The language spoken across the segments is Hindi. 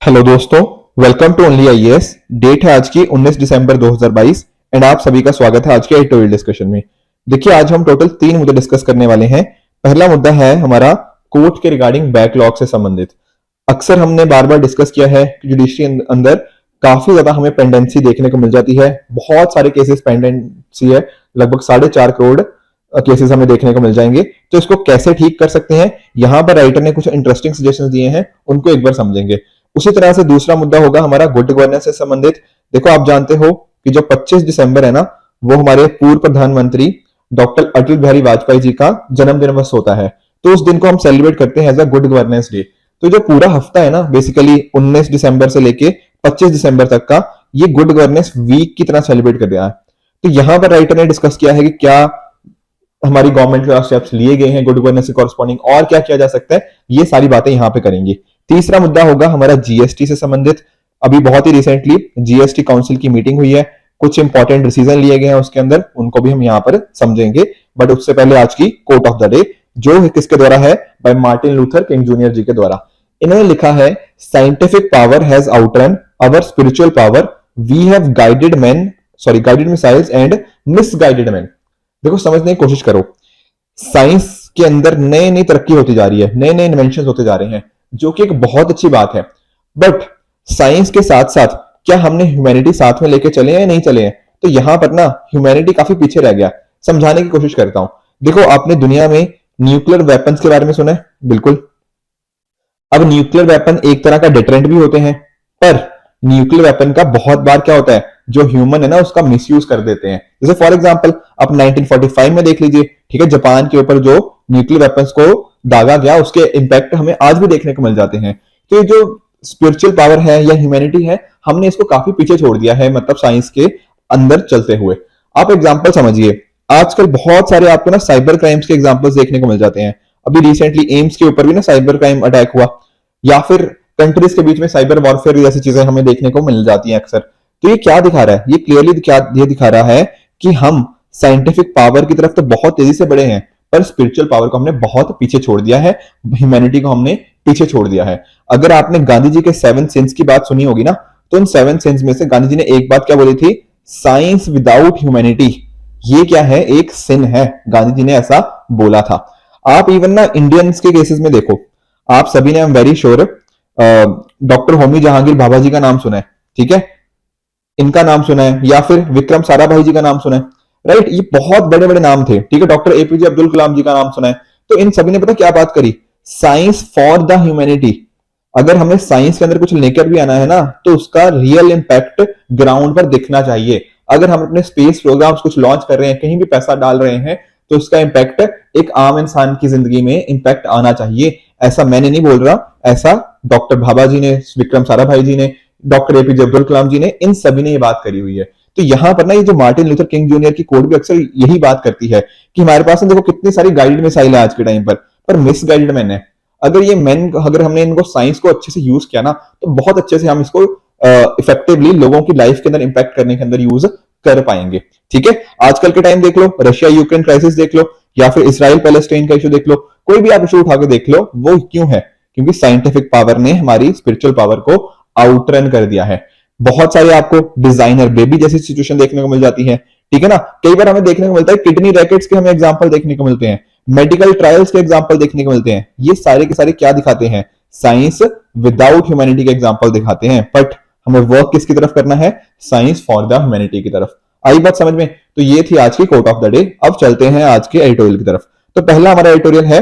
हेलो दोस्तों, welcome to only IAS. Date है आज की 19 दिसंबर 2022 एंड आप सभी का स्वागत है आज के एडिटोरियल डिस्कशन में। देखिए, आज हम टोटल 3 मुद्दे डिस्कस करने वाले हैं। पहला मुद्दा है हमारा कोर्ट के रिगार्डिंग बैकलॉग से संबंधित। अक्सर हमने बार बार डिस्कस किया है कि जुडिशरी अंदर काफी ज्यादा हमें पेंडेंसी देखने को मिल जाती है। बहुत सारे केसेस पेंडेंसी है, लगभग 4.5 करोड़ केसेस हमें देखने को मिल जाएंगे। तो इसको कैसे ठीक कर सकते हैं, यहां पर राइटर ने कुछ इंटरेस्टिंग सजेशंस दिए हैं, उनको एक बार समझेंगे। उसी तरह से दूसरा मुद्दा होगा हमारा गुड गवर्नेंस से संबंधित। देखो, आप जानते हो कि जो 25 दिसंबर है ना, वो हमारे पूर्व प्रधानमंत्री डॉक्टर अटल बिहारी वाजपेयी जी का जन्मदिन दिवस होता है। तो उस दिन को हम सेलिब्रेट करते हैं as a good governance day. तो जो पूरा हफ्ता है ना, बेसिकली 19 दिसंबर से लेके 25 दिसंबर तक का, ये गुड गवर्नेंस वीक की तरह सेलिब्रेट कर रहा है। तो यहां पर राइटर ने डिस्कस किया है कि क्या हमारी गवर्नमेंट के स्टेप्स लिए गए हैं गुड गवर्नेंस से कॉरस्पॉन्डिंग, और क्या किया जा सकता है, ये सारी बातें यहां पे करेंगे। तीसरा मुद्दा होगा हमारा जीएसटी से संबंधित। अभी बहुत ही रिसेंटली जीएसटी काउंसिल की मीटिंग हुई है, कुछ इंपॉर्टेंट डिसीजन लिए गए हैं उसके अंदर, उनको भी हम यहाँ पर समझेंगे। बट उससे पहले आज की कोट ऑफ द डे, जो किसके द्वारा है, by Martin Luther King junior ji के द्वारा। इन्होंने लिखा है, scientific power has outrun our spiritual power, we have guided missiles and misguided man. देखो, समझने की कोशिश करो। साइंस के अंदर नई नई तरक्की होती जा रही है, नए नए इन्वेंशन होते जा रहे हैं, जो कि एक बहुत अच्छी बात है। बट साइंस के साथ साथ क्या हमने ह्यूमैनिटी साथ में लेके चले हैं या नहीं चले हैं? तो यहां पर ना ह्यूमैनिटी काफी पीछे रह गया। समझाने की कोशिश करता हूं। देखो, आपने दुनिया में न्यूक्लियर वेपन्स के बारे में सुना है? बिल्कुल। अब न्यूक्लियर वेपन एक तरह का डिटरेंट भी होते हैं, पर न्यूक्लियर वेपन का बहुत बार क्या होता है, जो ह्यूमन है ना, उसका मिसयूज कर देते हैं। जैसे फॉर एग्जांपल आप 1945 में देख लीजिए, ठीक है, जापान के ऊपर जो न्यूक्लियर वेपन्स को दागा गया, उसके इंपैक्ट हमें आज भी देखने को मिल जाते हैं। तो ये जो स्पिरिचुअल पावर है या ह्यूमैनिटी है, हमने इसको काफी पीछे छोड़ दिया है, मतलब साइंस के अंदर चलते हुए। आप एग्जाम्पल समझिए, आजकल बहुत सारे आपको ना साइबर क्राइम्स के एग्जाम्पल्स देखने को मिल जाते हैं। अभी रिसेंटली एम्स के ऊपर भी ना साइबर क्राइम अटैक हुआ, या फिर कंट्रीज के बीच में साइबर वॉरफेयर जैसी चीजें हमें देखने को मिल जाती हैं अक्सर। तो ये क्या दिखा रहा है? ये क्लियरली क्या ये दिखा रहा है कि हम साइंटिफिक पावर की तरफ तो बहुत तेजी से बढ़े हैं, पर स्पिरिचुअल पावर को हमने बहुत पीछे छोड़ दिया है, ह्यूमैनिटी को हमने पीछे छोड़ दिया है। अगर आपने गांधी जी के 7 सिंस की बात सुनी होगी ना, तो उन 7 सिंस में से गांधी जी ने एक बात क्या बोली थी? साइंस विदाउट ह्यूमैनिटी, ये क्या है? एक सिन है। गांधी जी ने ऐसा बोला था। आप इवन ना इंडियंस के केसेस में देखो, आप सभी ने, I am very sure, doctor Homi Jehangir Bhabha ji का नाम सुना है, ठीक है, इनका नाम सुना है, या फिर विक्रम साराभाई जी का नाम सुना है, राइट? ये बहुत बड़े बड़े नाम थे, ठीक है। डॉक्टर एपीजे अब्दुल कलाम जी का नाम सुना है। तो इन सभी ने पता क्या बात करी? Science for the humanity. अगर हमें साइंस के अंदर कुछ लेकर भी आना है ना, तो उसका रियल इंपैक्ट ग्राउंड पर दिखना चाहिए। अगर हम अपने स्पेस प्रोग्राम्स कुछ लॉन्च कर रहे हैं, कहीं भी पैसा डाल रहे हैं, तो उसका इंपैक्ट एक आम इंसान की जिंदगी में इंपैक्ट आना चाहिए। ऐसा मैंने नहीं बोल रहा, ऐसा डॉक्टर भाभा जी ने, विक्रम साराभाई जी ने, डॉक्टर एपीजे अब्दुल कलाम जी ने, इन सभी ने ये बात करी हुई है। तो यहां पर ना, ये जो मार्टिन लूथर किंग जूनियर की कोड भी अक्सर यही बात करती है कि हमारे पास देखो कितनी सारी गाइडेड मिसाइल है आज के टाइम पर मिसगाइडेड मैन है। अगर हमने इनको साइंस को अच्छे से यूज किया ना, तो बहुत अच्छे से हम इसको इफेक्टिवली लोगों की लाइफ के अंदर इंपैक्ट करने के अंदर यूज कर पाएंगे, ठीक है। आजकल के टाइम देख लो, रशिया यूक्रेन क्राइसिस देख लो, या फिर इसराइल पैलेस्टाइन का इशू देख लो, कोई भी आप इशू उठा के देख लो, वो क्यों है? क्योंकि साइंटिफिक पावर ने हमारी स्पिरिचुअल पावर को आउटरन कर दिया है। बहुत सारे आपको डिजाइनर बेबी जैसी सिचुएशन देखने को मिल जाती है, ठीक है ना। कई बार हमें देखने को मिलता है किडनी रैकेट्स के हमें एग्जांपल देखने को मिलते हैं, मेडिकल ट्रायल्स के एग्जांपल देखने को मिलते हैं। ये सारे के सारे क्या दिखाते हैं? साइंस विदाउट ह्यूमैनिटी के एग्जांपल दिखाते हैं। बट हमें वर्क किसकी तरफ करना है? साइंस फॉर द ह्यूमैनिटी की तरफ। आई बात समझ में? तो ये थी आज की कोट ऑफ द डे। अब चलते हैं आज के एडिटोरियल की तरफ। तो पहला हमारा एडिटोरियल है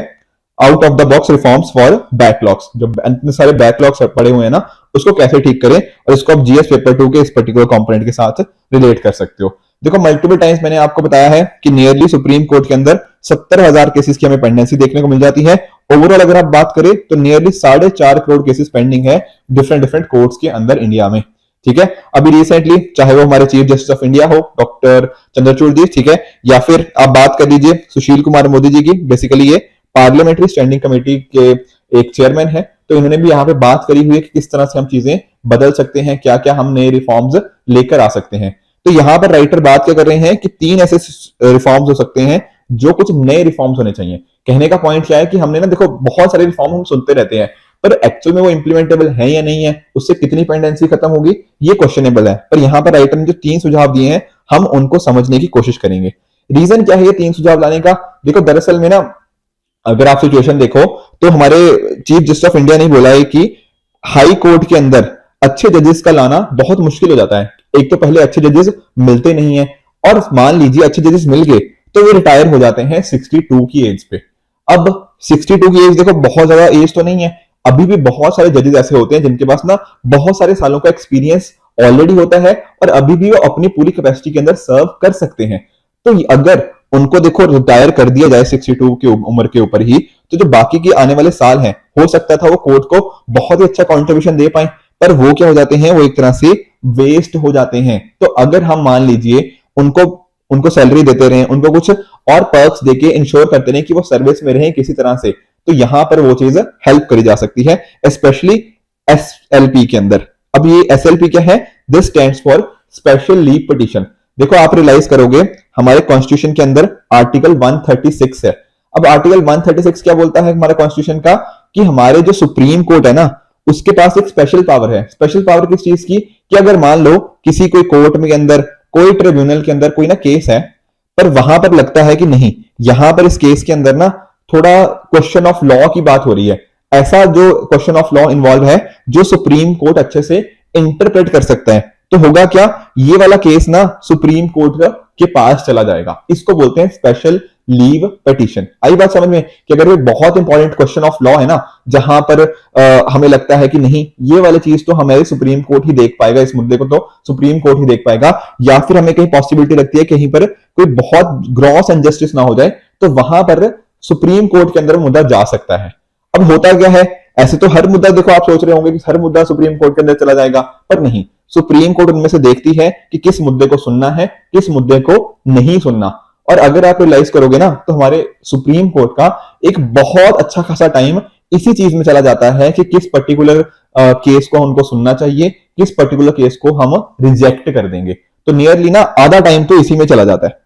out of the box reforms for backlogs. जो इतने सारे बैकलॉग्स पड़े हुए हैं ना, उसको कैसे ठीक करें, और इसको आप जीएस पेपर 2 के इस पर्टिकुलर कंपोनेंट के साथ रिलेट कर सकते हो। देखो, मल्टीपल टाइम्स मैंने आपको बताया है कि नियरली सुप्रीम कोर्ट के अंदर 70,000 केसेस की हमें पेंडेंसी देखने को मिल जाती है। ओवरऑल अगर आप बात करें तो नियरली 4.5 करोड़ केसेस पेंडिंग है डिफरेंट कोर्ट्स के अंदर इंडिया में, ठीक है। अभी रिसेंटली चाहे वो हमारे चीफ जस्टिस ऑफ इंडिया हो डॉक्टर चंद्रचूड़ जी, ठीक है, या फिर आप बात कर लीजिए सुशील कुमार मोदी जी की, बेसिकली ये पार्लियामेंट्री स्टैंडिंग कमेटी के एक चेयरमैन है। तो इन्होंने भी यहाँ पे बात करी हुई है कि किस तरह से हम चीजें बदल सकते हैं, क्या क्या हम नए रिफॉर्म्स लेकर आ सकते हैं। तो यहाँ पर राइटर बात क्या कर रहे हैं कि 3 ऐसे रिफॉर्म्स हो सकते हैं जो कुछ नए रिफॉर्म्स होने चाहिए। कहने का पॉइंट क्या है कि हमने ना, देखो बहुत सारे रिफॉर्म हम सुनते रहते हैं, पर एक्चुअल में वो इंप्लीमेंटेबल है या नहीं है, उससे कितनी पेंडेंसी खत्म होगी, ये क्वेश्चनेबल है। पर यहाँ पर राइटर ने जो 3 सुझाव दिए हैं, हम उनको समझने की कोशिश करेंगे। रीजन क्या है ये 3 सुझाव लाने का? देखो दरअसल में ना, अगर आप सिचुएशन देखो तो हमारे चीफ जस्टिस ऑफ इंडिया ने बोला है कि हाई कोर्ट के अंदर अच्छे जजेस का लाना बहुत मुश्किल हो जाता है। एक तो पहले अच्छे जजेस मिलते नहीं है, और मान लीजिए अच्छे जजेस मिल गए तो वो रिटायर हो जाते हैं 62 की एज पे। अब 62 की एज देखो बहुत ज्यादा एज तो नहीं है, अभी भी बहुत सारे जजेस ऐसे होते हैं जिनके पास ना बहुत सारे सालों का एक्सपीरियंस ऑलरेडी होता है और अभी भी वो अपनी पूरी कैपेसिटी के अंदर सर्व कर सकते हैं। तो अगर उनको देखो रिटायर कर दिया जाए 62 की उम्र के ऊपर ही, तो जो बाकी के आने वाले साल हैं, हो सकता था वो कोर्ट को बहुत ही अच्छा कॉन्ट्रीब्यूशन दे पाए, पर वो क्या हो जाते हैं, वो एक तरह से वेस्ट हो जाते हैं। तो अगर हम मान लीजिए उनको उनको सैलरी देते रहे, उनको कुछ और पर्क्स देके इंश्योर करते रहे कि वो सर्विस में रहे किसी तरह से, तो यहां पर वो चीज हेल्प करी जा सकती है, स्पेशली एसएलपी के अंदर। अब ये एसएलपी क्या है? This stands for special leave petition. देखो आप रियलाइज करोगे हमारे कॉन्स्टिट्यूशन के अंदर आर्टिकल 136 है। अब आर्टिकल 136 क्या बोलता है हमारा कॉन्स्टिट्यूशन का? कि हमारे जो सुप्रीम कोर्ट है ना, उसके पास एक स्पेशल पावर है। स्पेशल पावर किस चीज की? कि अगर मान लो किसी कोई कोर्ट में के अंदर, कोई ट्रिब्यूनल के अंदर कोई ना केस है, पर वहां पर लगता है कि नहीं, यहां पर इस केस के अंदर ना थोड़ा क्वेश्चन ऑफ लॉ की बात हो रही है, ऐसा जो क्वेश्चन ऑफ लॉ इन्वॉल्व है जो सुप्रीम कोर्ट अच्छे से इंटरप्रेट कर सकता है, तो होगा क्या, ये वाला केस ना सुप्रीम कोर्ट के पास चला जाएगा। इसको बोलते हैं स्पेशल लीव पिटीशन। आई बात समझ में? कि अगर ये बहुत इंपॉर्टेंट क्वेश्चन ऑफ लॉ है ना, जहां पर हमें लगता है कि नहीं, ये वाली चीज तो हमारे सुप्रीम कोर्ट ही देख पाएगा, इस मुद्दे को तो सुप्रीम कोर्ट ही देख पाएगा, या फिर हमें कहीं पॉसिबिलिटी लगती है कहीं पर कोई बहुत ग्रॉस इनजस्टिस ना हो जाए, तो वहां पर सुप्रीम कोर्ट के अंदर मुद्दा जा सकता है। अब होता क्या है, ऐसे तो हर मुद्दा, देखो आप सोच रहे होंगे कि हर मुद्दा सुप्रीम कोर्ट के अंदर चला जाएगा, पर नहीं, सुप्रीम कोर्ट उनमें से देखती है कि किस मुद्दे को सुनना है, किस मुद्दे को नहीं सुनना। और अगर आप रियलाइज करोगे ना, तो हमारे सुप्रीम कोर्ट का एक बहुत अच्छा खासा टाइम इसी चीज में चला जाता है कि किस पर्टिकुलर केस को उनको सुनना चाहिए, किस पर्टिकुलर केस को हम रिजेक्ट कर देंगे। तो नियरली ना आधा टाइम तो इसी में चला जाता है।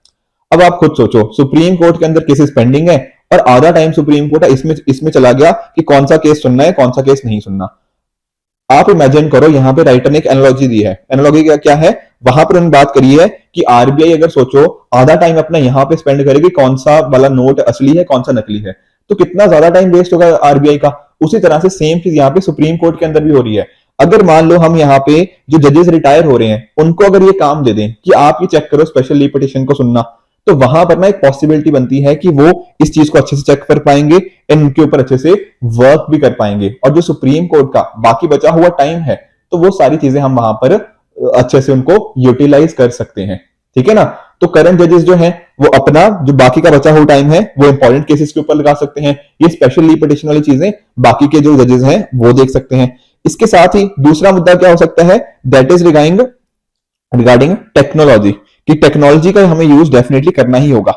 अब आप खुद सोचो, सुप्रीम कोर्ट के अंदर केसेस पेंडिंग है और आधा टाइम सुप्रीम कोर्ट इसमें चला गया कि कौन सा केस सुनना है, कौन सा केस नहीं सुनना। आप इमेजिन करो, यहां पे राइटर ने एक एनालॉजी दी है। एनालॉजी क्या है? वहां पर उन्होंने बात करी है कि आरबीआई अगर सोचो आधा टाइम अपना यहां पे स्पेंड करेगी कौन सा वाला नोट असली है, कौन सा नकली है, तो कितना ज्यादा टाइम वेस्ट होगा आरबीआई का। उसी तरह से सेम चीज यहाँ पे सुप्रीम कोर्ट के अंदर भी हो रही है। अगर मान लो हम यहाँ पे जो जजेस रिटायर हो रहे हैं, उनको अगर ये काम दे दें कि आप ये चेक करो स्पेशल लीव पिटीशन को सुनना, तो वहां पर ना एक पॉसिबिलिटी बनती है कि वो इस चीज को अच्छे से चेक कर पाएंगे एंड उनके ऊपर अच्छे से वर्क भी कर पाएंगे। और जो सुप्रीम कोर्ट का बाकी बचा हुआ टाइम है, तो वो सारी चीजें हम वहां पर अच्छे से उनको यूटिलाइज कर सकते हैं। ठीक है ना? तो करंट जजेस जो हैं, वो अपना जो बाकी का बचा हुआ टाइम है वो इंपॉर्टेंट केसेस के ऊपर लगा सकते हैं। ये स्पेशल लीव पिटीशन वाली चीजें बाकी के जो जजेस हैं वो देख सकते हैं। इसके साथ ही दूसरा मुद्दा क्या हो सकता है? दैट इज रिगार्डिंग टेक्नोलॉजी, कि टेक्नोलॉजी का हमें यूज डेफिनेटली करना ही होगा।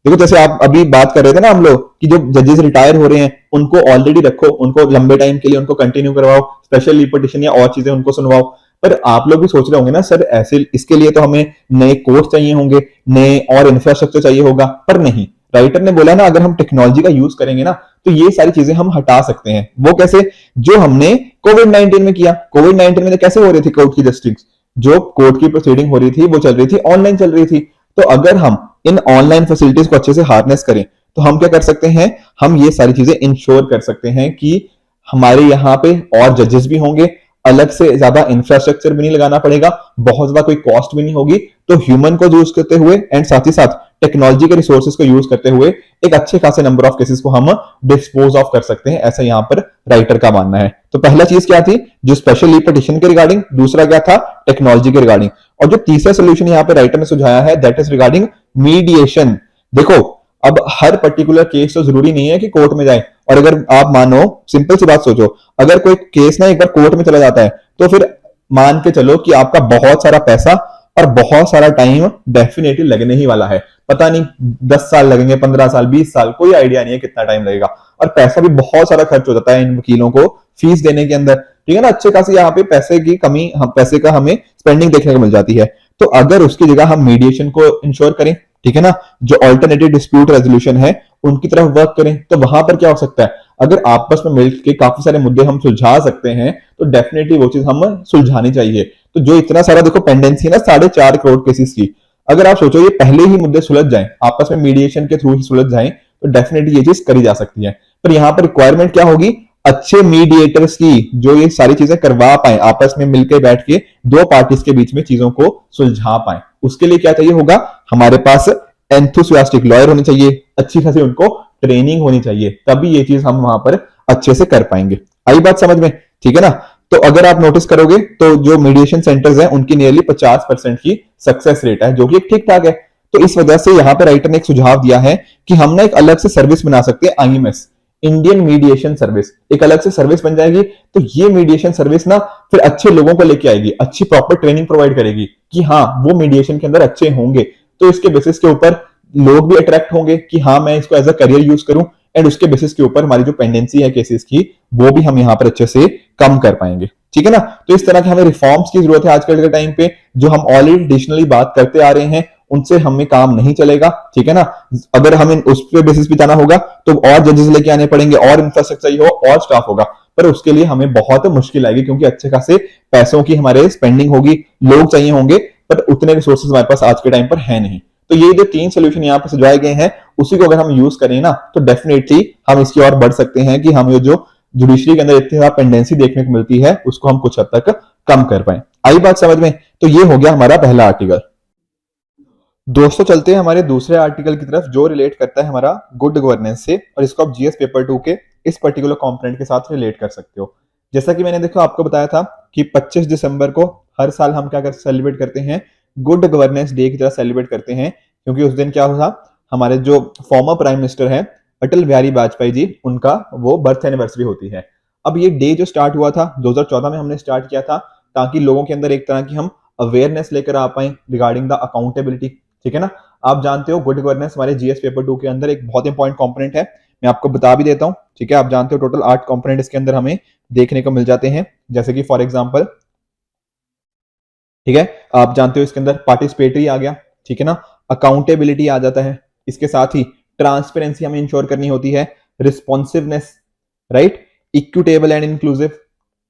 देखो जैसे आप अभी बात कर रहे थे ना हम लोग कि जो जजेस रिटायर हो रहे हैं उनको ऑलरेडी रखो, उनको लंबे टाइम के लिए उनको कंटिन्यू करवाओ, स्पेशल लीव पिटीशन या और चीजें उनको सुनवाओ। पर आप लोग भी सोच रहे होंगे ना, सर ऐसे इसके लिए तो हमें नए कोर्स चाहिए होंगे, नए और इंफ्रास्ट्रक्चर चाहिए होगा। पर नहीं, राइटर ने बोला ना, अगर हम टेक्नोलॉजी का यूज करेंगे ना, तो ये सारी चीजें हम हटा सकते हैं। वो कैसे? जो हमने कोविड-19 में किया। कोविड-19 में कैसे हो रही थी कोर्ट की जस्टिस? जो कोर्ट की प्रोसीडिंग हो रही थी वो चल रही थी, ऑनलाइन चल रही थी। तो अगर हम इन ऑनलाइन फैसिलिटीज को अच्छे से हार्नेस करें, तो हम क्या कर सकते हैं, हम ये सारी चीजें इंश्योर कर सकते हैं कि हमारे यहाँ पे और जजेस भी होंगे, अलग से ज्यादा इंफ्रास्ट्रक्चर भी नहीं लगाना पड़ेगा, बहुत ज्यादा कोई कॉस्ट भी नहीं होगी। तो ह्यूमन को यूज करते हुए एंड साथ ही साथ टेक्नोलॉजी के रिसोर्सेज को यूज करते हुए एक अच्छे खासे नंबर ऑफ केसेस को हम डिस्पोज ऑफ कर सकते हैं, ऐसा यहां पर राइटर का मानना है। तो पहला चीज क्या थी? जो स्पेशल लीव पिटीशन के रिगार्डिंग, दूसरा क्या था? टेक्नोलॉजी के रिगार्डिंग, और जो तीसरा सोल्यूशन यहां पर राइटर ने सुझाया है दैट इज रिगार्डिंग मीडिएशन। देखो अब हर पर्टिकुलर केस तो जरूरी नहीं है कि कोर्ट में जाए, और अगर आप मानो, सिंपल सी बात सोचो, अगर कोई केस ना एक बार कोर्ट में चला जाता है, तो फिर मान के चलो कि आपका बहुत सारा पैसा और बहुत सारा टाइम डेफिनेटली लगने ही वाला है। पता नहीं 10 साल लगेंगे, 15 साल, 20 साल, कोई आइडिया नहीं है कितना टाइम लगेगा। और पैसा भी बहुत सारा खर्च हो जाता है इन वकीलों को फीस देने के अंदर। ठीक है ना? अच्छे खासी यहाँ पे पैसे की कमी, पैसे का हमें स्पेंडिंग देखने को मिल जाती है। तो अगर उसकी जगह हम मीडिएशन को इंश्योर करें, ठीक है ना, जो ऑल्टरनेटिव डिस्प्यूट रेजोल्यूशन है उनकी तरफ वर्क करें, तो वहां पर क्या हो सकता है? अगर आपस में मिलकर काफी सारे मुद्दे हम सुलझा सकते हैं तो डेफिनेटली वो चीज हम सुलझानी चाहिए। तो जो इतना सारा देखो पेंडेंसी है ना 4.5 करोड़ केसेस की, अगर आप सोचो ये पहले ही मुद्दे सुलझ जाएं, आपस में मीडिएशन के थ्रू ही सुलझ जाएं, तो डेफिनेटली ये चीज करी जा सकती है। पर यहाँ पर रिक्वायरमेंट क्या होगी, अच्छे मीडिएटर्स की, जो ये सारी चीजें करवा पाए, आपस में मिलकर बैठ के दो पार्टीज के बीच में चीजों को सुलझा पाए। उसके लिए क्या चाहिए होगा, हमारे पास एंथुसियास्टिक लॉयर होने चाहिए, अच्छी खासी उनको ट्रेनिंग होनी चाहिए, तभी ये चीज हम वहां पर अच्छे से कर पाएंगे। आई बात समझ में? ठीक है ना। तो अगर आप नोटिस करोगे तो जो मीडिएशन सेंटर्स हैं उनकी नियरली 50% की सक्सेस रेट है, जो कि ठीक ठाक है। तो इस वजह से यहाँ पर राइटर ने एक सुझाव दिया है कि हम ना एक अलग से सर्विस बना सकते हैं, आईएमएस, इंडियन मीडिएशन सर्विस, एक अलग से सर्विस बन जाएगी। तो ये मीडिएशन सर्विस ना फिर अच्छे लोगों को लेके आएगी, अच्छी प्रॉपर ट्रेनिंग प्रोवाइड करेगी कि हाँ वो मीडिएशन के अंदर अच्छे होंगे। तो इसके बेसिस के ऊपर लोग भी अट्रैक्ट होंगे कि हाँ मैं इसको एज अ करियर यूज करूं, एंड उसके बेसिस के ऊपर हमारी जो पेंडेंसी है केसेस की वो भी हम यहाँ पर अच्छे से कम कर पाएंगे। ठीक है ना। तो इस तरह के हमें रिफॉर्म्स की जरूरत है आजकल के टाइम पे, जो हम ऑलरेडी ट्रेडिशनली बात करते आ रहे हैं उनसे हमें काम नहीं चलेगा। ठीक है ना। अगर हमें उस पे बेसिस पे जाना होगा तो और जजेस लेके आने पड़ेंगे, और इंफ्रास्ट्रक्चर हो, और स्टाफ होगा, पर उसके लिए हमें बहुत मुश्किल आएगी, क्योंकि अच्छे खासे पैसों की हमारे स्पेंडिंग होगी, लोग चाहिए होंगे, पर उतने रिसोर्सेज हमारे पास आज के टाइम पर है नहीं। तो ये जो 3 सोल्यूशन यहाँ पर सुझाए गए हैं उसी को अगर हम यूज करें ना तो डेफिनेटली हम इसकी ओर बढ़ सकते हैं कि हम ये जो जुडिशरी के अंदर इतनी ज्यादा पेंडेंसी देखने को मिलती है उसको हम कुछ हद तक कम कर पाए। आई बात समझ में? तो ये हो गया हमारा पहला आर्टिकल। दोस्तों चलते हैं हमारे दूसरे आर्टिकल की तरफ, जो रिलेट करता है हमारा गुड गवर्नेंस से, और इसको आप जीएस पेपर 2 के इस पर्टिकुलर कंपोनेंट के साथ रिलेट कर सकते हो। जैसा कि मैंने देखो आपको बताया था कि 25 दिसंबर को हर साल हम क्या कर सेलिब्रेट करते हैं, गुड गवर्नेंस डे की तरह सेलिब्रेट करते हैं, क्योंकि उस दिन क्या हुआ, हमारे जो फॉर्मर प्राइम मिनिस्टर है अटल बिहारी वाजपेयी जी, उनका वो बर्थ एनिवर्सरी होती है। अब ये डे जो स्टार्ट हुआ था 2014 में हमने स्टार्ट किया था, ताकि लोगों के अंदर एक तरह की हम अवेयरनेस लेकर आ पाए रिगार्डिंग द अकाउंटेबिलिटी। ठीक है ना। आप जानते हो गुड गवर्नेंस हमारे जीएस पेपर 2 के अंदर एक बहुत इंपॉर्टेंट कंपोनेंट है, मैं आपको बता भी देता हूं। ठीक है। आप जानते हो टोटल 8 कंपोनेंट इसके अंदर हमें देखने को मिल जाते हैं, जैसे कि फॉर एग्जांपल, ठीक है, आप जानते हो इसके अंदर पार्टिसिपेटरी आ गया, ठीक है ना, अकाउंटेबिलिटी आ जाता है, इसके साथ ही ट्रांसपेरेंसी हमें इंश्योर करनी होती है, responsiveness, right, equitable and inclusive,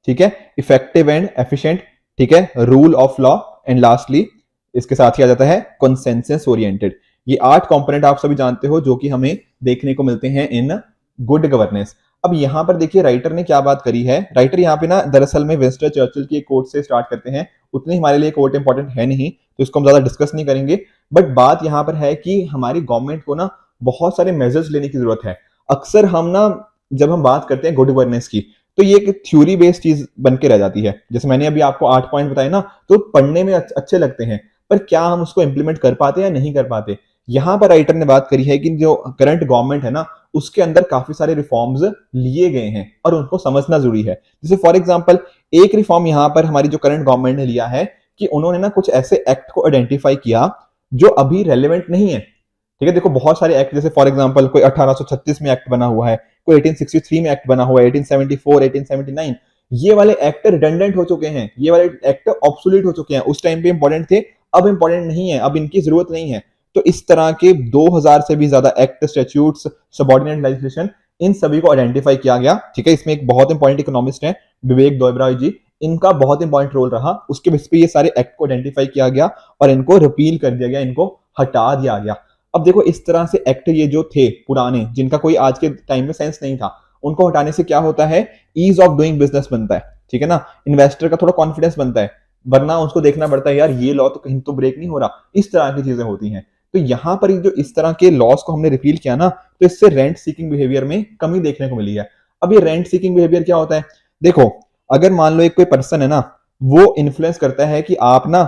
ठीक है, इफेक्टिव एंड एफिशिएंट, ठीक है, rule of law, and lastly इसके साथ ही आ जाता है कंसेंसस ओरिएंटेड। ये 8 कंपोनेंट आप सभी जानते हो जो कि हमें देखने को मिलते हैं इन गुड गवर्नेंस। अब यहां पर देखिए राइटर ने क्या बात करी है, राइटर यहाँ पे ना दरअसल में विंस्टन चर्चिल की एक कोट से स्टार्ट करते हैं, उतनी हमारे लिए कोट इंपॉर्टेंट है नहीं तो इसको हम ज्यादा डिस्कस नहीं करेंगे, बट बात यहाँ पर है कि हमारी गवर्नमेंट को ना बहुत सारे मेजर्स लेने की जरूरत है। अक्सर हम ना जब हम बात करते हैं गुड गवर्नेंस की तो ये एक थ्योरी बेस्ड चीज बन के रह जाती है। जैसे मैंने अभी आपको 8 पॉइंट बताए ना, तो पढ़ने में अच्छे लगते हैं, पर क्या हम उसको इंप्लीमेंट कर पाते या नहीं कर पाते। यहां पर राइटर ने बात करी है कि जो करंट गवर्नमेंट है ना उसके अंदर काफी सारे रिफॉर्म्स लिए गए हैं और उनको समझना जरूरी है। जैसे फॉर एग्जांपल एक रिफॉर्म यहां पर हमारी जो करंट गवर्नमेंट ने लिया है कि उन्होंने ना कुछ ऐसे एक्ट को आइडेंटिफाई किया जो अभी रेलेवेंट नहीं है। ठीक है। देखो बहुत सारे एक्ट, जैसे फॉर एग्जांपल कोई 1836 में एक्ट बना हुआ है, कोई 1863 में एक्ट बना हुआ है, 1874, 1879, ये वाले एक्ट रिडंडेंट हो चुके हैं, ये वाले एक्ट ऑब्सोलीट हो चुके हैं, उस टाइम पे इंपॉर्टेंट थे, अब इंपॉर्टेंट नहीं है, अब इनकी जरूरत नहीं है। तो इस तरह के 2000 से भी ज्यादा एक्ट, स्टैट्यूट्स, सबऑर्डिनेट लेजिस्लेशन, इन सभी को आइडेंटिफाई किया गया। ठीक है। इसमें एक बहुत इंपॉर्टेंट इकोनॉमिस्ट है विवेक दोबराय जी, इनका बहुत इंपॉर्टेंट रोल रहा। उसके बेस पे ये सारे एक्ट को आइडेंटिफाई किया गया और इनको रिपील कर दिया गया, इनको हटा दिया गया। अब देखो इस तरह से एक्ट ये जो थे पुराने, जिनका कोई आज के टाइम में सेंस नहीं था, उनको हटाने से क्या होता है, ईज ऑफ डूइंग बिजनेस बनता है। ठीक है ना। इन्वेस्टर का थोड़ा कॉन्फिडेंस बनता है, वरना उसको देखना पड़ता है यार ये लॉ तो कहीं तो ब्रेक नहीं हो रहा, इस तरह की चीजें होती हैं। तो यहां पर जो इस तरह के लॉस को हमने रिपील किया ना, तो इससे रेंट सीकिंग बिहेवियर में कमी देखने को मिली है। अब ये रेंट सीकिंग बिहेवियर क्या होता है, देखो अगर मान लो एक कोई पर्सन है ना, वो इन्फ्लुएंस करता है कि आप ना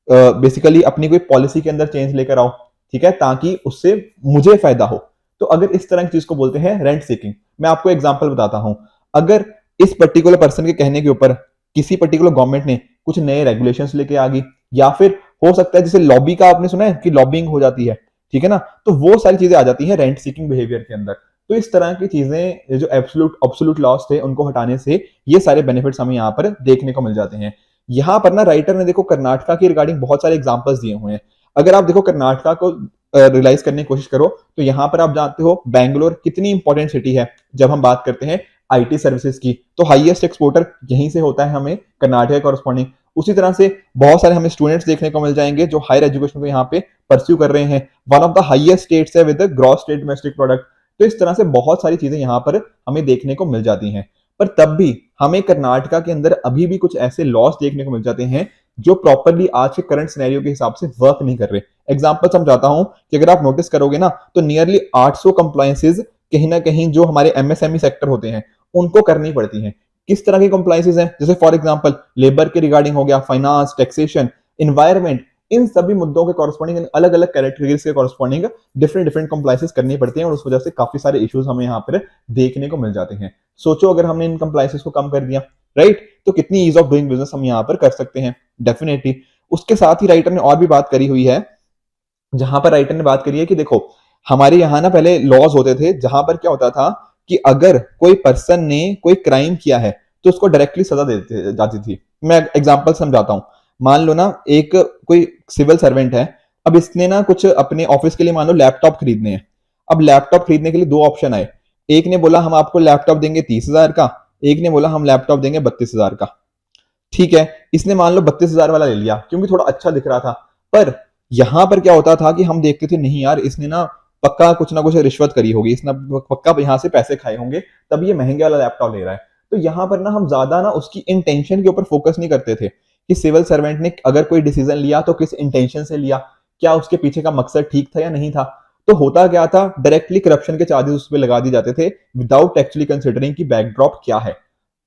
बेसिकली अपनी कोई पॉलिसी के अंदर चेंज लेकर आओ, ठीक है, ताकि उससे मुझे फायदा हो, तो अगर इस तरह की चीज को बोलते हैं रेंट सीकिंग। मैं आपको एग्जांपल बताता हूं, अगर इस पर्टिकुलर पर्सन के कहने के ऊपर किसी पर्टिकुलर गवर्नमेंट ने कुछ नए रेगुलेशंस लेके आ गई, या फिर हो सकता है जैसे लॉबी का आपने सुना है कि लॉबिंग हो जाती है, ठीक है ना, तो वो सारी चीजें आ जाती हैं रेंट सीकिंग बिहेवियर के अंदर। तो इस तरह की चीजें जो एब्सोल्यूट लॉस थे उनको हटाने से ये सारे बेनिफिट्स हमें यहाँ पर देखने को मिल जाते हैं। यहाँ पर ना राइटर ने देखो कर्नाटका की रिगार्डिंग बहुत सारे एग्जांपल्स दिए हुए हैं। अगर आप देखो कर्नाटका को रियलाइज करने की कोशिश करो तो यहाँ पर आप जानते हो बैंगलोर कितनी इंपॉर्टेंट सिटी है जब हम बात करते हैं आईटी सर्विसेज की, तो हाईएस्ट एक्सपोर्टर यहीं से होता है हमें कर्नाटक कॉरस्पॉन्डिंग। उसी तरह से बहुत सारे हमें स्टूडेंट्स देखने को मिल जाएंगे जो हायर एजुकेशन को यहाँ पे परस्यू कर रहे हैं। One of the highest states है with gross state domestic product. तो इस तरह से बहुत सारी चीजें यहाँ पर हमें देखने को मिल जाती हैं। पर तब भी हमें कर्नाटका के अंदर अभी भी कुछ ऐसे लॉस देखने को मिल जाते हैं जो प्रॉपरली आज के करंट सिनेरियो के हिसाब से वर्क नहीं कर रहे। एग्जांपल समझाता हूं कि अगर आप नोटिस करोगे ना तो नियरली 800 कंप्लायंसेस कहीं ना कहीं जो हमारे एमएसएमई सेक्टर होते हैं उनको करनी पड़ती हैं। किस तरह की कंप्लायंसेस हैं? जैसे फॉर एग्जांपल लेबर के रिगार्डिंग हो गया, फाइनेंस, टैक्सेशन, एनवायरमेंट, इन सभी मुद्दों के कॉरस्पॉन्डिंग अलग अलग कैटेगरीज के कॉरस्पॉन्डिंग डिफरेंट डिफरेंट कंप्लायंसेस करनी पड़ती हैं और उस वजह से काफी सारे इश्यूज हमें यहाँ पर देखने को मिल जाते हैं। सोचो अगर हमने इन कंप्लायंसेस को कम कर दिया, राइट, तो कितनी ईज ऑफ डूइंग बिजनेस हम यहाँ पर कर सकते हैं डेफिनेटली। उसके साथ ही राइटर ने और भी बात करी हुई है, जहां पर राइटर ने बात करी है कि देखो हमारे यहाँ ना पहले लॉज होते थे जहां पर क्या होता था कि अगर कोई पर्सन ने कोई क्राइम किया है तो उसको डायरेक्टली सजा दे जाती थी। मैं एग्जांपल समझाता हूं। मान लो ना एक कोई सिविल सर्वेंट है, अब इसने ना कुछ अपने ऑफिस के लिए मान लो लैपटॉप खरीदने हैं। अब लैपटॉप खरीदने के लिए दो ऑप्शन आए, एक ने बोला हम आपको लैपटॉप देंगे 30,000 का, एक ने बोला हम लैपटॉप देंगे 32,000 का। ठीक है, इसने मान लो 32,000 वाला ले लिया क्योंकि थोड़ा अच्छा दिख रहा था। पर यहां पर क्या होता था कि हम देखते थे नहीं यार इसने ना पक्का कुछ ना कुछ रिश्वत करी होगी, इसने पक्का यहां से पैसे खाए होंगे तब ये महंगे वाला लैपटॉप ले रहा है। तो यहां पर ना हम ज्यादा ना उसकी इंटेंशन के ऊपर फोकस नहीं करते थे कि सिविल सर्वेंट ने अगर कोई डिसीजन लिया तो किस इंटेंशन से लिया, क्या उसके पीछे का मकसद ठीक था या नहीं था। तो होता क्या था, डायरेक्टली करप्शन के चार्जेस उस पर लगा दिए जाते थे विदाउट एक्चुअली कंसिडरिंग की बैकड्रॉप क्या है।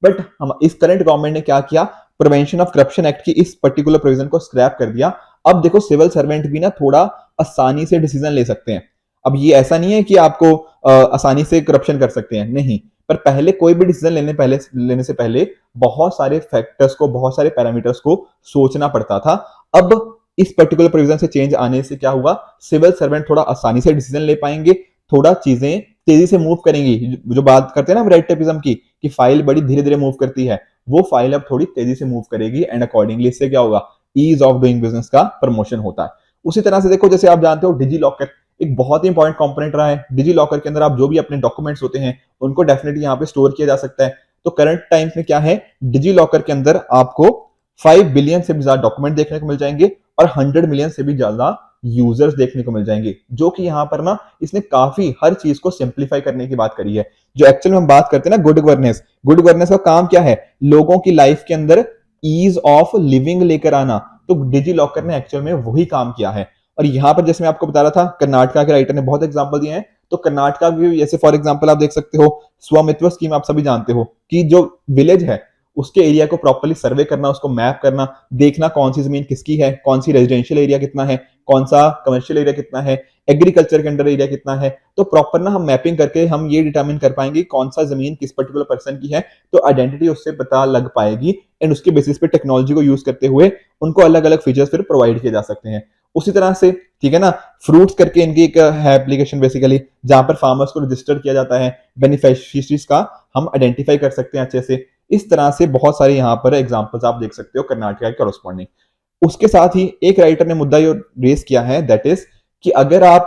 बट हम इस करंट गवर्नमेंट ने क्या किया, प्रिवेंशन ऑफ करप्शन एक्ट की इस पर्टिकुलर प्रोविजन को स्क्रैप कर दिया। अब देखो सिविल सर्वेंट भी ना थोड़ा आसानी से डिसीजन ले सकते हैं। अब ये ऐसा नहीं है कि आपको आसानी से करप्शन कर सकते हैं, नहीं, पर पहले कोई भी डिसीजन लेने से पहले बहुत सारे फैक्टर्स को, बहुत सारे पैरामीटर्स को सोचना पड़ता था। अब इस पर्टिकुलर प्रोविजन से चेंज आने से क्या हुआ, सिविल सर्वेंट थोड़ा आसानी से डिसीजन ले पाएंगे, थोड़ा चीजें तेजी से मूव करेंगी। जो बात करते हैं ना रेड टेपिज्म की कि फाइल बड़ी धीरे धीरे मूव करती है, वो फाइल अब थोड़ी तेजी से मूव करेगी एंड अकॉर्डिंगली इससे क्या होगा, ईज ऑफ डूइंग बिजनेस का प्रमोशन होता है। उसी तरह से देखो जैसे आप जानते हो डिजी लॉकर एक बहुत ही इंपॉर्टेंट कंपोनेंट रहा है। डिजी लॉकर के अंदर आप जो भी अपने डॉक्यूमेंट्स होते हैं उनको डेफिनेटली यहाँ पे स्टोर किया जा सकता है। तो करंट टाइम्स में क्या है, डिजी लॉकर के अंदर आपको 5 बिलियन से भी ज्यादा डॉक्यूमेंट देखने को मिल जाएंगे और 100 मिलियन से भी ज्यादा यूजर्स देखने को मिल जाएंगे, जो कि यहाँ पर ना इसने काफी हर चीज को सिंप्लीफाई करने की बात करी है। जो एक्चुअल में हम बात करते हैं ना गुड गवर्नेंस का काम क्या है, लोगों की लाइफ के अंदर ईज ऑफ लिविंग लेकर आना। तो डिजी लॉकर ने एक्चुअल में वही काम किया है। और यहाँ पर जैसे मैं आपको बता रहा था कर्नाटका के राइटर ने बहुत एग्जांपल दिए हैं, तो कर्नाटका भी जैसे फॉर एग्जांपल आप देख सकते हो स्वामित्व स्कीम, आप सभी जानते हो कि जो विलेज है उसके एरिया को प्रॉपर्ली सर्वे करना, उसको मैप करना, देखना कौन सी जमीन किसकी है, कौन सी रेजिडेंशियल एरिया कितना है, कौन सा कमर्शियल एरिया कितना है, एग्रीकल्चर के अंडर एरिया कितना है। तो प्रॉपर ना हम मैपिंग करके हम ये डिटरमिन कर पाएंगे कौन सा जमीन किस पर्टिकुलर पर्सन की है, तो आइडेंटिटी उससे पता लग पाएगी एंड उसके बेसिस पे टेक्नोलॉजी को यूज करते हुए उनको अलग अलग फीचर्स फिर प्रोवाइड किए जा सकते हैं। उसी तरह से ठीक है ना, फ्रूट्स करके इनकी एक है एप्लीकेशन बेसिकली, जहां पर फार्मर्स को रजिस्टर किया जाता है, बेनिफिशियरीज का हम आइडेंटिफाई कर सकते हैं अच्छे से। इस तरह से बहुत सारे यहाँ पर एग्जांपल्स आप देख सकते हो कर्नाटका के कॉरस्पॉन्डिंग। उसके साथ ही एक राइटर ने मुद्दा ये रेस किया है, दैट इज कि अगर आप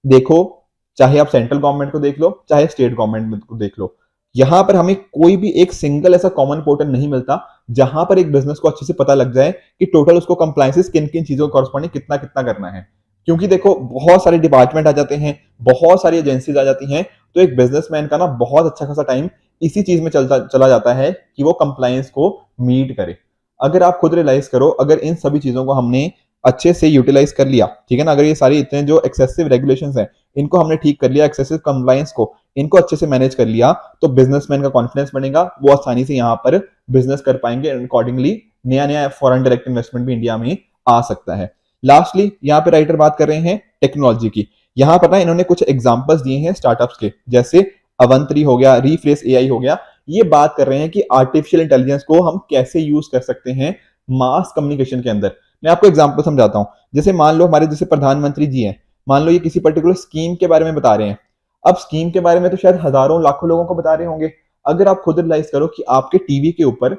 देखो, चाहे आप सेंट्रल गवर्नमेंट को देख लो चाहे स्टेट गवर्नमेंट को देख लो, यहां पर हमें कोई भी एक सिंगल ऐसा कॉमन पोर्टल नहीं मिलता जहां पर एक बिजनेस को अच्छे से पता लग जाए कि टोटल उसको कंप्लायंसेस किन किन चीजों के कॉरस्पॉन्डिंग कितना कितना करना है। क्योंकि देखो बहुत सारे डिपार्टमेंट आ जाते हैं, बहुत सारी एजेंसीज आ जाती हैं, तो एक बिजनेसमैन का ना बहुत अच्छा खासा टाइम इसी चीज में चला जाता है कि वो कंप्लायंस को मीट करे। अगर आप खुद रियलाइज करो, अगर इन सभी चीजों को हमने अच्छे से यूटिलाइज कर लिया, ठीक है ना, अगर ये सारी इतने जो एक्सेसिव रेगुलेशंस हैं इनको हमने ठीक कर लिया, एक्सेसिव कंप्लायंस को इनको अच्छे से मैनेज कर लिया, तो बिजनेसमैन का कॉन्फिडेंस बढ़ेगा, वो आसानी से यहाँ पर बिजनेस कर पाएंगे एंड अकॉर्डिंगली नया नया फॉरेन डायरेक्ट इन्वेस्टमेंट भी इंडिया में आ सकता है। लास्टली यहाँ पे राइटर बात कर रहे हैं टेक्नोलॉजी की। यहाँ पर ना इन्होंने कुछ एग्जांपल्स दिए हैं स्टार्टअप्स के, जैसे अवंतरी हो गया, रीफ्रेश एआई हो गया। ये बात कर रहे हैं कि आर्टिफिशियल इंटेलिजेंस को हम कैसे यूज कर सकते हैं मास कम्युनिकेशन के अंदर। मैं आपको एग्जांपल समझाता हूं। जैसे मान लो हमारे जैसे प्रधानमंत्री जी हैं, मान लो ये किसी पर्टिकुलर स्कीम के बारे में बता रहे हैं। अब स्कीम के बारे में तो शायद हजारों लाखों लोगों को बता रहे होंगे। अगर आप खुद रियलाइज करो कि आपके टीवी के ऊपर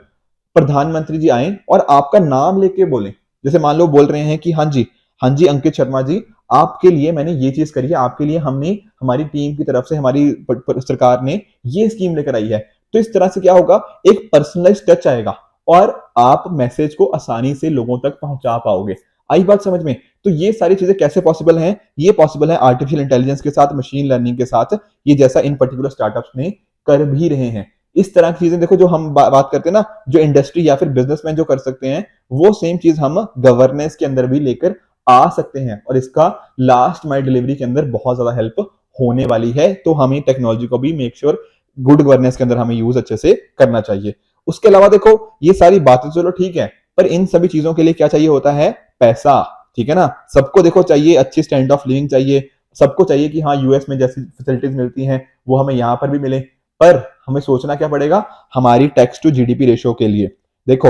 प्रधानमंत्री जी आए और आपका नाम लेके बोले, जैसे मान लो बोल रहे हैं कि हाँ जी अंकित शर्मा जी, आपके लिए मैंने ये चीज करी है, आपके लिए हमने, हमारी टीम की तरफ से हमारी सरकार ने ये स्कीम लेकर आई है। तो इस तरह से क्या होगा, एक पर्सनलाइज टच आएगा और आप मैसेज को आसानी से लोगों तक पहुंचा पाओगे। आई बात समझ में? तो ये सारी चीजें कैसे पॉसिबल हैं? ये पॉसिबल है आर्टिफिशियल इंटेलिजेंस के साथ, मशीन लर्निंग के साथ, ये जैसा इन पर्टिकुलर स्टार्टअप्स ने कर भी रहे हैं। इस तरह की चीजें देखो, जो हम बात करते हैं ना, जो इंडस्ट्री या फिर बिजनेसमैन जो कर सकते हैं, वो सेम चीज हम गवर्नेंस के अंदर भी लेकर आ सकते हैं और इसका लास्ट माइल डिलीवरी के अंदर बहुत ज्यादा हेल्प होने वाली है। तो हमें टेक्नोलॉजी को भी मेक श्योर गुड गवर्नेंस के अंदर हमें यूज अच्छे से करना चाहिए। उसके अलावा देखो, ये सारी बातें चलो ठीक है, पर इन सभी चीजों के लिए क्या चाहिए होता है? पैसा। ठीक है ना? सबको देखो चाहिए अच्छी स्टैंडर्ड ऑफ लिविंग चाहिए, सबको चाहिए कि हाँ यूएस में जैसी फैसिलिटीज मिलती हैं वो हमें यहाँ पर भी मिले, पर हमें सोचना क्या पड़ेगा? हमारी टैक्स टू जीडीपी रेशियो के लिए देखो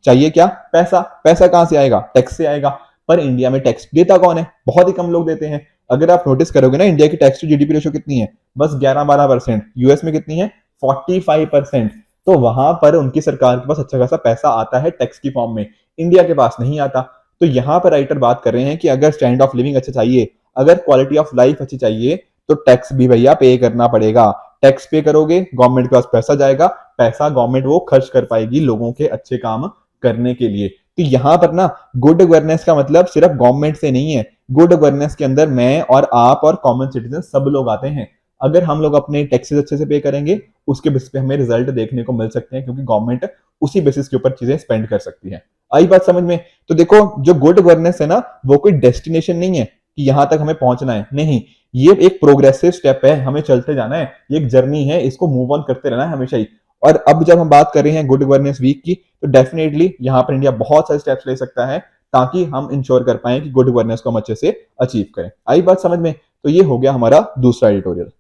चाहिए क्या? पैसा। पैसा कहां से आएगा? टैक्स से आएगा। पर इंडिया में टैक्स देता कौन है? बहुत ही कम लोग देते हैं। अगर आप नोटिस करोगे ना, इंडिया की टैक्स टू जीडीपी रेशियो कितनी है? बस 11-12%। यूएस में कितनी है? 45%। तो वहां पर उनकी सरकार के पास अच्छा खासा पैसा आता है टैक्स की फॉर्म में, इंडिया के पास नहीं आता। तो यहाँ पर राइटर बात कर रहे हैं कि अगर स्टैंडर्ड ऑफ लिविंग अच्छा चाहिए, अगर क्वालिटी ऑफ लाइफ अच्छी चाहिए, तो टैक्स भी भैया पे करना पड़ेगा। टैक्स पे करोगे, गवर्नमेंट के पास पैसा जाएगा, पैसा गवर्नमेंट वो खर्च कर पाएगी लोगों के अच्छे काम करने के लिए। तो यहाँ पर ना गुड गवर्नेंस का मतलब सिर्फ गवर्नमेंट से नहीं है। गुड गवर्नेंस के अंदर मैं और आप और कॉमन सिटीजन सब लोग आते हैं। अगर हम लोग अपने टैक्सेस अच्छे से पे करेंगे, उसके बेसिस पे हमें रिजल्ट देखने को मिल सकते हैं, क्योंकि गवर्नमेंट उसी बेसिस के ऊपर चीजें स्पेंड कर सकती है। आई बात समझ में? तो देखो, जो गुड गवर्नेंस है ना, वो कोई डेस्टिनेशन नहीं है कि यहां तक हमें पहुंचना है, नहीं। ये एक प्रोग्रेसिव स्टेप है, हमें चलते जाना है, ये एक जर्नी है, इसको मूव ऑन करते रहना है हमेशा ही। और अब जब हम बात कर रहे हैं गुड गवर्नेंस वीक की, तो डेफिनेटली यहाँ पर इंडिया बहुत सारे स्टेप्स ले सकता है ताकि हम इंश्योर कर पाए कि गुड गवर्नेंस को हम अच्छे से अचीव करें। आई बात समझ में? तो ये हो गया हमारा दूसरा एडिटोरियल।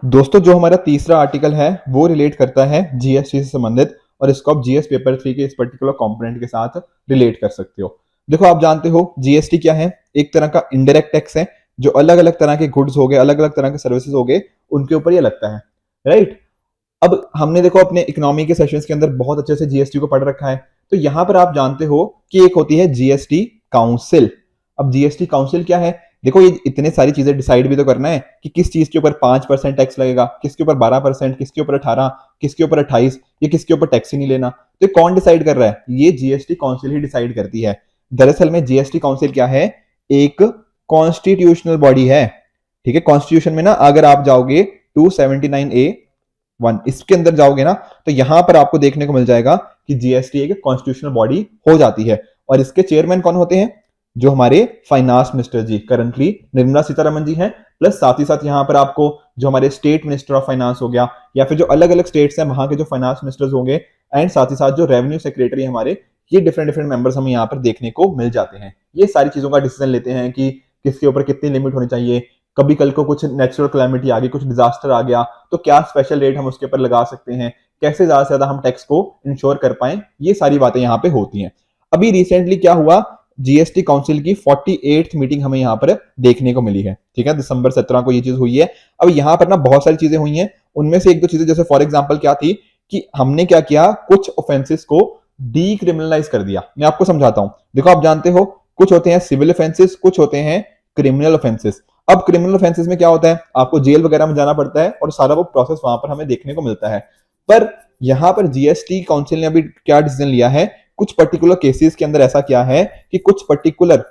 दोस्तों, जो हमारा तीसरा आर्टिकल है वो रिलेट करता है जीएसटी से संबंधित, और इसको आप जीएस पेपर 3 के इस पर्टिकुलर कंपोनेंट के साथ रिलेट कर सकते हो। देखो, आप जानते हो जीएसटी क्या है? एक तरह का इनडायरेक्ट टैक्स है, जो अलग अलग तरह के गुड्स हो गए, अलग अलग तरह के सर्विसेज हो गए, उनके ऊपर ये लगता है, राइट? अब हमने देखो अपने इकोनॉमी के सेशंस के अंदर बहुत अच्छे से जीएसटी को पढ़ रखा है। तो यहां पर आप जानते हो कि एक होती है जीएसटी काउंसिल। अब जीएसटी काउंसिल क्या है? देखो, ये इतने सारी चीजें डिसाइड भी तो करना है कि किस चीज के ऊपर 5% टैक्स लगेगा, किसके ऊपर 12%, किसके ऊपर 18, किसके ऊपर 28, ये किसके ऊपर टैक्स ही नहीं लेना। तो ये कौन डिसाइड कर रहा है? ये जीएसटी काउंसिल ही डिसाइड करती है। दरअसल में जीएसटी काउंसिल क्या है? एक कॉन्स्टिट्यूशनल बॉडी है। ठीक है? कॉन्स्टिट्यूशन में ना अगर आप जाओगे 279A(1) इसके अंदर जाओगे ना, तो यहां पर आपको देखने को मिल जाएगा कि जीएसटी एक कॉन्स्टिट्यूशनल बॉडी हो जाती है। और इसके चेयरमैन कौन होते हैं? जो हमारे फाइनेंस मिनिस्टर जी, करंटली निर्मला सीतारमण जी हैं। प्लस साथ ही साथ यहाँ पर आपको जो हमारे स्टेट मिनिस्टर ऑफ फाइनेंस हो गया, या फिर जो अलग अलग स्टेट्स हैं वहां के जो फाइनेंस मिनिस्टर्स होंगे, एंड साथ ही साथ जो रेवेन्यू सेक्रेटरी हमारे, ये डिफरेंट डिफरेंट मेंबर्स हमें यहाँ पर देखने को मिल जाते हैं। ये सारी चीजों का डिसीजन लेते हैं कि किसके ऊपर कितनी लिमिट होनी चाहिए। कभी कल को कुछ नेचुरल क्लैमिटी आ गई, कुछ डिजास्टर आ गया, तो क्या स्पेशल रेट हम उसके ऊपर लगा सकते हैं, कैसे ज्यादा से ज्यादा हम टैक्स को इंश्योर कर पाए, ये सारी बातें यहाँ पे होती हैं। अभी रिसेंटली क्या हुआ? जीएसटी काउंसिल की 48th मीटिंग हमें यहाँ पर देखने को मिली है। ठीक है? दिसंबर 17 को ये चीज हुई है। अब यहाँ पर ना बहुत सारी चीजें हुई हैं, उनमें से एक दो चीजें, जैसे फॉर एग्जांपल क्या थी कि हमने क्या किया, कुछ ऑफेंसेस को डीक्रिमिनलाइज कर दिया। मैं आपको समझाता हूं। देखो, आप जानते हो कुछ होते हैं सिविल ऑफेंसेस, कुछ होते हैं क्रिमिनल ऑफेंसेस। अब क्रिमिनल ऑफेंसेस में क्या होता है? आपको जेल वगैरह में जाना पड़ता है और सारा वो प्रोसेस वहां पर हमें देखने को मिलता है। पर यहाँ पर जीएसटी काउंसिल ने अभी क्या डिसीजन लिया है, कुछ पर्टिकुलर केसेस के अंदर ऐसा क्या है कि कुछ पर्टिकुलर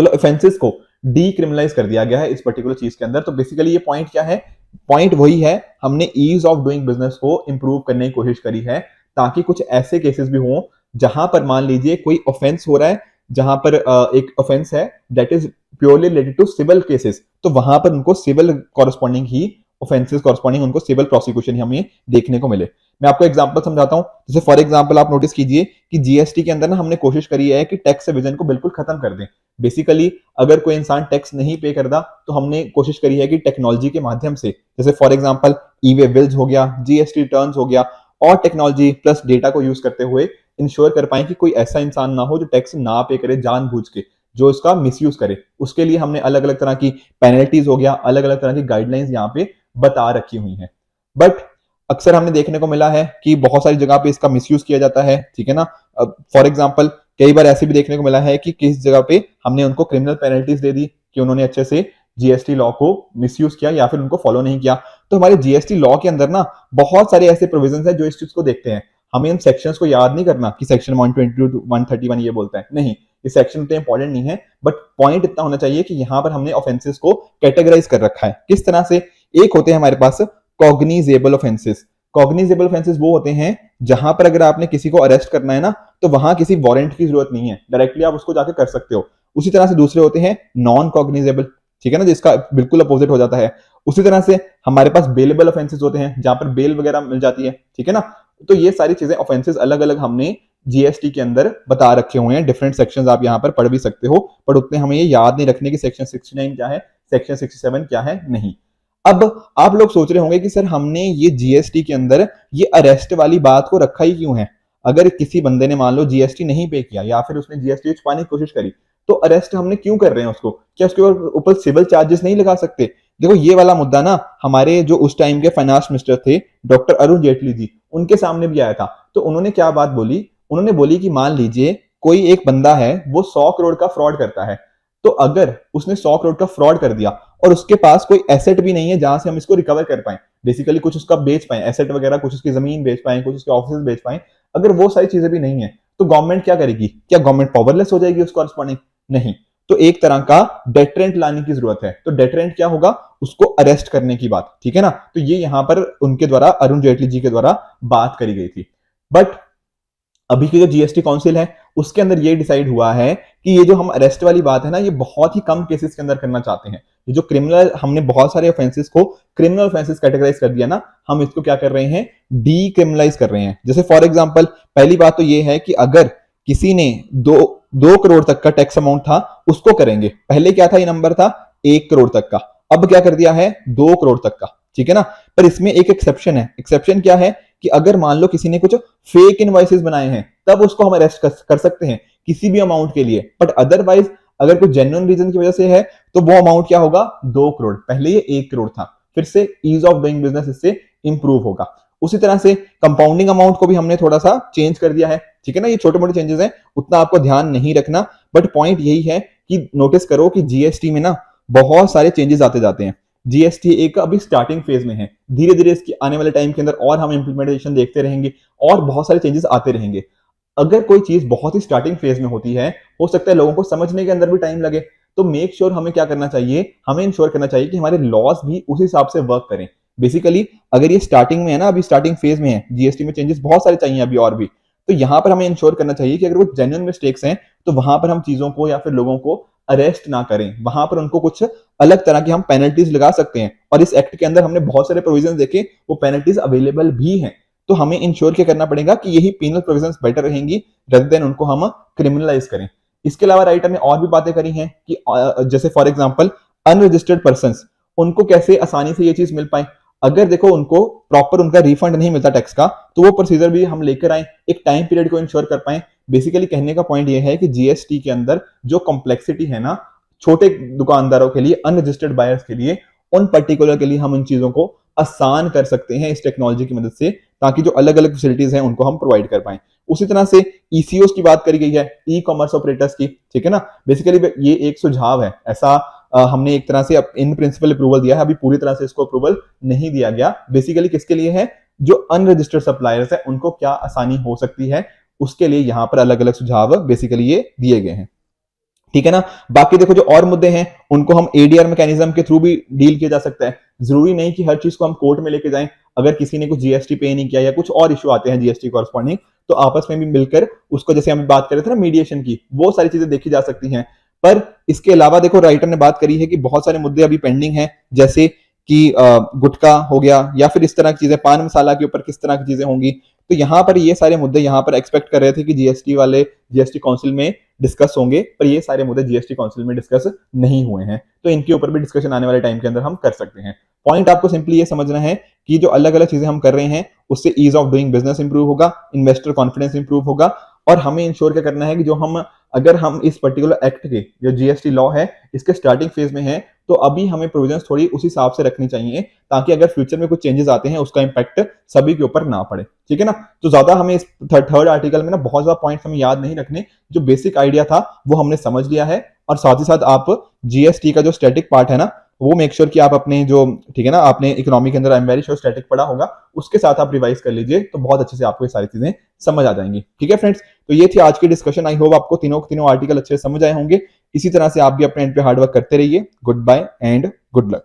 ऑफेंसेस को डीक्रिमिनलाइज कर दिया गया है इस पर्टिकुलर चीज के अंदर। तो बेसिकली ये पॉइंट क्या है? पॉइंट वही है, हमने ईज ऑफ डूइंग बिजनेस को इंप्रूव करने की कोशिश करी है, ताकि कुछ ऐसे केसेस भी हों जहां पर मान लीजिए कोई ऑफेंस हो रहा है, जहां पर एक ऑफेंस है that is purely related to civil cases, तो वहां पर उनको सिविल कॉरस्पॉन्डिंग ही ऑफेंसेस कॉरस्पॉन्डिंग उनको सिविल प्रोसिक्यूशन ही हमें देखने को मिले। मैं आपको एग्जांपल समझाता हूं। जैसे फॉर एग्जांपल आप नोटिस कीजिए कि जीएसटी के अंदर ना हमने कोशिश करी है कि टैक्स एविजन को बिल्कुल खत्म कर दें। बेसिकली अगर कोई इंसान टैक्स नहीं पे करता, तो हमने कोशिश करी है कि टेक्नोलॉजी के माध्यम से, जैसे for example E way bills हो गया, जीएसटी रिटर्न्स हो गया, और टेक्नोलॉजी प्लस डेटा को यूज करते हुए इंश्योर कर पाए कि कोई ऐसा इंसान ना हो जो टैक्स ना पे करे जानबूझ के, जो इसका मिसयूज करे। उसके लिए हमने अलग अलग तरह की पेनल्टीज हो गया, अलग अलग तरह की गाइडलाइंस यहाँ पे बता रखी हुई हैं। बट अक्सर हमने देखने को मिला है कि बहुत सारी जगह पे इसका मिसयूज किया जाता है। ठीक है ना? फॉर एग्जांपल कई बार ऐसे भी देखने को मिला है कि किस जगह पे हमने उनको क्रिमिनल पेनल्टीज दे दी कि उन्होंने अच्छे से जीएसटी लॉ को मिसयूज किया या फिर उनको फॉलो नहीं किया। तो हमारे जीएसटी लॉ के अंदर ना बहुत सारे ऐसे प्रोविजंस हैं जो इस चीज को देखते हैं। हमें इन सेक्शंस को याद नहीं करना कि सेक्शन 122 टू 131 ये बोलता है, नहीं, ये सेक्शन उतने इंपॉर्टेंट नहीं है, बट पॉइंट इतना होना चाहिए कि यहाँ पर हमने ऑफेंसेस को कैटेगराइज कर रखा है। किस तरह से? एक होते हैं हमारे पास कॉग्निजेबल ऑफेंसेस। कॉग्निजेबल ऑफेंसेस वो होते हैं जहां पर अगर आपने किसी को अरेस्ट करना है ना, तो वहां किसी वारंट की जरूरत नहीं है, डायरेक्टली आप उसको जाकर कर सकते हो। उसी तरह से दूसरे होते हैं नॉन कॉग्निजेबल, ठीक है ना, जिसका बिल्कुल अपोजिट हो जाता है। उसी तरह से हमारे पास बेलेबल ऑफेंसेस होते हैं जहां पर बेल वगैरह मिल जाती है, ठीक है ना। तो ये सारी चीजें ऑफेंसेस अलग अलग हमने जीएसटी के अंदर बता रखे हुए हैं। डिफरेंट सेक्शंस आप यहाँ पर पढ़ भी सकते हो, पर उतने हमें ये याद नहीं रखने की सेक्शन 69 क्या है, सेक्शन 67 क्या है, नहीं। अब आप लोग सोच रहे होंगे कि सर हमने ये जीएसटी के अंदर ये अरेस्ट वाली बात को रखा ही क्यों है? अगर किसी बंदे ने मान लो जीएसटी नहीं पे किया या फिर उसने जीएसटी छुपाने की कोशिश करी, तो अरेस्ट हमने क्यों कर रहे हैं उसको? क्या उसके ऊपर सिविल चार्जेस नहीं लगा सकते? देखो ये वाला मुद्दा ना हमारे जो उस टाइम के फाइनेंस मिनिस्टर थे डॉक्टर अरुण जेटली जी, उनके सामने भी आया था। तो उन्होंने क्या बात बोली? उन्होंने बोली कि मान लीजिए कोई एक बंदा है, वो 100 करोड़ का फ्रॉड करता है, तो अगर उसने 100 करोड़ का फ्रॉड कर दिया और उसके पास कोई एसेट भी नहीं है जहां से हम इसको रिकवर कर पाए, बेसिकली कुछ उसका बेच पाए, एसेट वगैरह, कुछ उसकी जमीन बेच पाए, कुछ उसके ऑफिस बेच पाए, अगर वो सारी चीजें भी नहीं है, तो गवर्नमेंट क्या करेगी? क्या गवर्नमेंट पावरलेस हो जाएगी उस कॉरस्पॉन्डिंग? नहीं। तो एक तरह का डेटरेंट लाने की जरूरत है। तो डेटरेंट क्या होगा? उसको अरेस्ट करने की बात, ठीक है ना। तो ये यहां पर उनके द्वारा, अरुण जेटली जी के द्वारा बात करी गई थी। बट अभी की जो जीएसटी काउंसिल है उसके अंदर ये डिसाइड हुआ है कि ये जो हम अरेस्ट वाली बात है ना, ये बहुत ही कम केसेस के अंदर करना चाहते हैं। ये जो क्रिमिनल, हमने बहुत सारे ऑफेंसेस को क्रिमिनल ऑफेंसेस कैटेगराइज कर दिया ना, हम इसको क्या कर रहे हैं? डीक्रिमिनलाइज कर रहे हैं। जैसे फॉर एग्जांपल, पहली बात तो ये है कि अगर किसी ने 2 करोड़ तक का टैक्स अमाउंट था, उसको करेंगे। पहले क्या था? ये नंबर था 1 करोड़ तक का, अब क्या कर दिया है? 2 करोड़ तक का, ठीक है ना। पर इसमें एक एक्सेप्शन है। एक्सेप्शन क्या है? कि अगर मान लो किसी ने कुछ फेक इनवॉइसेस बनाए हैं, तब उसको हम अरेस्ट कर सकते हैं किसी भी अमाउंट के लिए। बट अदरवाइज अगर कोई जेन्युइन रीजन की वजह से है, तो वो अमाउंट क्या होगा? 2 करोड़। पहले ये 1 करोड़ था, फिर से ईज ऑफ डूइंग बिजनेस इससे इंप्रूव होगा। उसी तरह से कंपाउंडिंग अमाउंट को भी हमने थोड़ा सा चेंज कर दिया है, ठीक है ना। ये छोटे मोटे चेंजेस हैं, उतना आपको ध्यान नहीं रखना, बट पॉइंट यही है कि नोटिस करो कि जीएसटी में ना बहुत सारे चेंजेस आते जाते हैं। जीएसटी एक अभी स्टार्टिंग फेज में है, धीरे धीरे इसकी आने वाले टाइम के अंदर और हम इंप्लीमेंटेशन देखते रहेंगे और बहुत सारे चेंजेस आते रहेंगे। अगर कोई चीज बहुत ही स्टार्टिंग फेज में होती है, हो सकता है लोगों को समझने के अंदर भी टाइम लगे। तो मेक श्योर हमें क्या करना चाहिए? हमें इंश्योर करना चाहिए कि हमारे लॉस भी उस हिसाब से वर्क करें। बेसिकली अगर ये स्टार्टिंग में है ना, अभी स्टार्टिंग फेज में है, जीएसटी में चेंजेस बहुत सारे चाहिए अभी और भी, तो यहां पर हमें इंश्योर करना चाहिए कि अगर वो जेन्युइन मिस्टेक्स हैं, तो वहां पर हम चीजों को या फिर लोगों को अरेस्ट ना करें, वहां पर उनको कुछ अलग तरह की हम पेनल्टीज लगा सकते हैं। और इस एक्ट के अंदर हमने बहुत सारे प्रोविजन देखे, वो पेनल्टीज अवेलेबल भी हैं। तो हमें इंश्योर क्या करना पड़ेगा कि यही पेनल प्रोविजंस बेटर रहेंगी रेदर देन उनको हम क्रिमिनलाइज करें। इसके अलावा राइटर ने और भी बातें करी हैं कि जैसे फॉर एग्जांपल अनरजिस्टर्ड पर्संस, उनको कैसे आसानी से ये चीज मिल पाए। अगर देखो उनको प्रॉपर उनका रिफंड नहीं मिलता टैक्स का, तो वो प्रोसीजर भी हम लेकर आए, एक टाइम पीरियड को इंश्योर कर पाए। बेसिकली कहने का पॉइंट ये है कि जीएसटी के अंदर जो कॉम्प्लेक्सिटी है ना, छोटे दुकानदारों के लिए, अनरजिस्टर्ड बायर्स के लिए, उन पर्टिकुलर के लिए हम उन चीजों को आसान कर सकते हैं इस टेक्नोलॉजी की मदद से, ताकि जो अलग अलग फैसिलिटीज हैं उनको हम प्रोवाइड कर पाए। उसी तरह से ईसीओस की बात करी गई है, ई कॉमर्स ऑपरेटर्स की, ठीक है ना। बेसिकली ये एक सुझाव है, ऐसा हमने एक तरह से इन प्रिंसिपल अप्रूवल दिया है, अभी पूरी तरह से इसको अप्रूवल नहीं दिया गया। बेसिकली किसके लिए है? जो अनरजिस्टर्ड सप्लायर्स है उनको क्या आसानी हो सकती है, उसके लिए यहां पर अलग अलग सुझाव बेसिकली ये दिए गए हैं, ठीक है ना। बाकी देखो जो और मुद्दे हैं उनको हम एडीआर मैकेनिज्म के थ्रू भी डील किया जा सकता है। जरूरी नहीं कि हर चीज को हम कोर्ट में लेके जाएं। अगर किसी ने कुछ जीएसटी पे नहीं किया या कुछ और इश्यू आते हैं जीएसटी कॉरस्पॉन्डिंग, तो आपस में भी मिलकर उसको, जैसे हम बात कर रहे थे ना मीडिएशन की, वो सारी चीजें देखी जा सकती हैं। पर इसके अलावा देखो राइटर ने बात करी है कि बहुत सारे मुद्दे अभी पेंडिंग हैं, जैसे कि गुटखा हो गया या फिर इस तरह की चीजें, पान मसाला के ऊपर किस तरह की चीजें होंगी। तो यहाँ पर ये सारे मुद्दे यहाँ पर एक्सपेक्ट कर रहे थे कि जीएसटी वाले जीएसटी काउंसिल में डिस्कस होंगे, पर ये सारे मुद्दे जीएसटी काउंसिल में डिस्कस नहीं हुए हैं। तो इनके ऊपर भी डिस्कशन आने वाले टाइम के अंदर हम कर सकते हैं। पॉइंट आपको सिंपली ये समझना है कि जो अलग अलग चीजें हम कर रहे हैं उससे ease of doing business improve होगा, इन्वेस्टर कॉन्फिडेंस इंप्रूव होगा, और हमें इंश्योर क्या करना है कि जो हम अगर हम इस पर्टिकुलर एक्ट के जो जीएसटी लॉ है इसके स्टार्टिंग फेज में है तो अभी हमें प्रोविजंस थोड़ी उस हिसाब से रखनी चाहिए ताकि अगर फ्यूचर में कुछ चेंजेस आते हैं उसका इंपैक्ट सभी के ऊपर ना पड़े, ठीक है ना। तो ज्यादा हमें इस थर्ड आर्टिकल में ना बहुत ज्यादा पॉइंट्स हमें याद नहीं रखने, जो बेसिक आइडिया था वो हमने समझ लिया है। और साथ ही साथ आप जीएसटी का जो स्टैटिक पार्ट है ना वो मेक श्योर कि आप अपने जो, ठीक है ना, आपने इकोनॉमी के अंदर आई एम वेरी श्योर स्टैटिक पढ़ा होगा, उसके साथ आप रिवाइज कर लीजिए तो बहुत अच्छे से आपको ये सारी चीजें समझ आ जाएंगी, ठीक है फ्रेंड्स। तो ये थी आज की डिस्कशन। आई होप आपको तीनों आर्टिकल अच्छे से समझ आए होंगे। इसी तरह से आप भी अपने एंड पे हार्डवर्क करते रहिए। Goodbye and good luck.